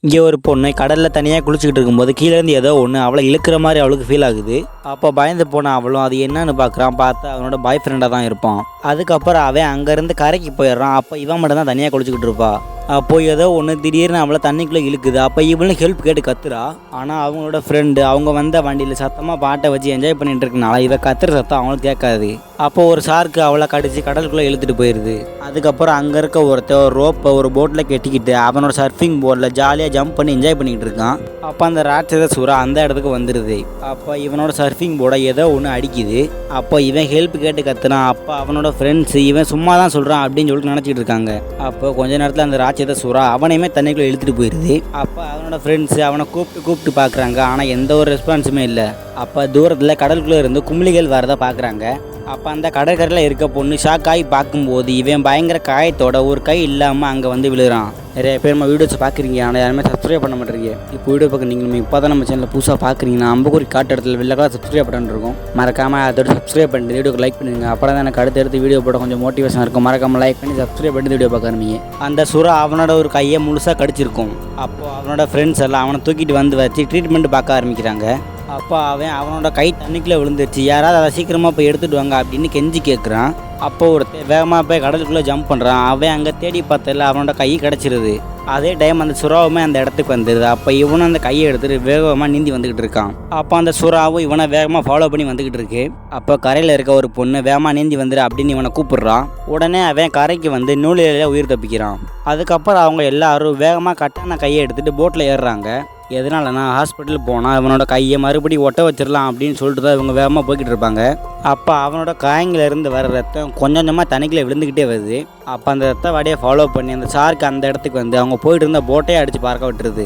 இங்கே ஒரு பொண்ணு கடலில் தனியாக குளிச்சுக்கிட்டு இருக்கும்போது கீழேருந்து ஏதோ ஒன்று அவளை இழுக்கிற மாதிரி அவளுக்கு ஃபீல் ஆகுது. அப்போ பயந்து போன அவளும் அது என்னன்னு பார்க்குறான். பார்த்தா அவனோட பாய் ஃப்ரெண்டாக தான் இருப்பான். அதுக்கப்புறம் அவன் அங்கேருந்து கரைக்கு போயிடுறான். அப்போ இவன் மட்டும் தான் தனியாக குளிச்சுக்கிட்டு இருப்பா. அப்போ ஏதோ ஒன்று திடீர்னு அவளை தண்ணிக்குள்ளே இழுக்குது. அப்போ இவளும் ஹெல்ப் கேட்டு கத்துறா. ஆனால் அவங்களோட ஃப்ரெண்டு அவங்க வந்த வண்டியில் சத்தமாக பாட்டை வச்சு என்ஜாய் பண்ணிட்டு இருக்கனால இவ கத்துற சத்தம் அவங்களுக்கு கேட்காது. அப்போ ஒரு ஷார்க்கு அவளை கடிச்சு கடலுக்குள்ளே இழுத்துட்டு போயிடுது. அதுக்கப்புறம் அங்கே இருக்க ஒருத்தர் ஒரு ரோப்பை ஒரு போட்டில் கட்டிக்கிட்டு அவனோட சர்ஃபிங் போர்டில் ஜாலியாக ஜம்ப் பண்ணி என்ஜாய் பண்ணிக்கிட்டு இருக்கான். அப்போ அந்த ராட்சத சுறா அந்த இடத்துக்கு வந்துடுது. அப்போ இவனோட சர்ஃபிங் போர்டை ஏதோ ஒன்று அடிக்குது. அப்போ இவன் ஹெல்ப் கேட்டு கத்துனான். அப்போ அவனோட ஃப்ரெண்ட்ஸ் இவன் சும்மா தான் சொல்கிறான் அப்படின்னு சொல்லிட்டு நினச்சிக்கிட்டு இருக்காங்க. அப்போ கொஞ்ச நேரத்தில் அந்த ராட்சத சுறா அவனையுமே தண்ணிக்குள்ளே இழுத்துட்டு போயிடுது. அப்போ அவனோட ஃப்ரெண்ட்ஸ் அவனை கூப்பிட்டு பார்க்குறாங்க. ஆனால் எந்த ஒரு ரெஸ்பான்ஸுமே இல்லை. அப்போ தூரத்தில் கடலுக்குள்ளே இருந்து குமிழிகள் வரதை பார்க்குறாங்க. அப்போ அந்த கடற்கரையில் இருக்க பொண்ணு ஷாக்காகி பார்க்கும்போது இவன் பயங்கர காயத்தோட ஒரு கை இல்லாமல் அங்கே வந்து விழுறான். நிறைய பேர் நம்ம வீடியோஸ் பார்க்குறீங்க, ஆனால் யாருமே சப்ஸ்கிரைப் பண்ண மாட்டேறீங்க. இப்போ வீடியோ பார்க்க நீங்கள் இப்போ தான் நம்ம சேனலில் புதுசாக பார்க்குறீங்கன்னா அம்பக்கூரி காட்டு இடத்துல வெள்ளக்காக சப்ஸ்கிரைப் பட்டன் இருக்கும். மறக்காமல் அதோட சப்ஸ்கிரைப் பண்ணிட்டு வீடியோக்கு லைக் பண்ணுங்க. அப்புறம் தான் எனக்கு அடுத்தடுத்து வீடியோ போட கொஞ்சம் மோட்டிவேஷன் இருக்கும். மறக்காமல் லைக் பண்ணி சப்ஸ்கிரைப் பண்ணிட்டு வீடியோ பார்க்க ஆரம்பிங்க. அந்த சுறா அவனோட ஒரு கையை முழுசாக கடிச்சிருக்கும். அப்போது அவனோட ஃப்ரெண்ட்ஸ் எல்லாம் அவனை தூக்கிட்டு வந்து வச்சு ட்ரீட்மெண்ட் பார்க்க ஆரம்பிக்கிறாங்க. அப்போ அவனோட கை தண்ணிக்குள்ளே விழுந்துருச்சு. யாராவது அதை சீக்கிரமாக போய் எடுத்துகிட்டு வாங்க அப்படின்னு கெஞ்சி கேட்குறான். அப்போ ஒருத்தர் வேகமாக போய் கடலுக்குள்ளே ஜம்ப் பண்ணுறான். அவன் அங்கே தேடி பார்த்ததில் அவனோட கை கிடச்சிருது. அதே டைம் அந்த சுறாவுமே அந்த இடத்துக்கு வந்துடுது. அப்போ இவனும் அந்த கையை எடுத்துகிட்டு வேகமாக நீந்தி வந்துக்கிட்டு இருக்கான். அப்போ அந்த சுறாவும் இவனை வேகமாக ஃபாலோ பண்ணி வந்துக்கிட்டு இருக்கு. அப்போ கரையில் இருக்க ஒரு பொண்ணு வேகமாக நீந்தி வந்துடு அப்படின்னு இவனை கூப்பிடுறான். உடனே அவன் கரைக்கு வந்து நூலில் உயிர் தப்பிக்கிறான். அதுக்கப்புறம் அவங்க எல்லாரும் வேகமாக கட்டான கையை எடுத்துகிட்டு போட்டில் ஏறுறாங்க. எதனாலனா ஹாஸ்பிட்டல் போனால் அவனோட கையை மறுபடியும் ஒட்ட வச்சிடலாம் அப்படின்னு சொல்லிட்டு தான் இவங்க வேகமாக போய்கிட்டு இருப்பாங்க. அப்போ அவனோட காயங்களிலிருந்து வர ரத்தம் கொஞ்சம் கொஞ்சமாக தண்ணிக்குள்ளே விழுந்துக்கிட்டே வருது. அப்போ அந்த ரத்த வாடியை ஃபாலோ பண்ணி அந்த ஷார்க்கு அந்த இடத்துக்கு வந்து அவங்க போயிட்டு இருந்த போட்டையே அடித்து பார்க்க விட்டுருது.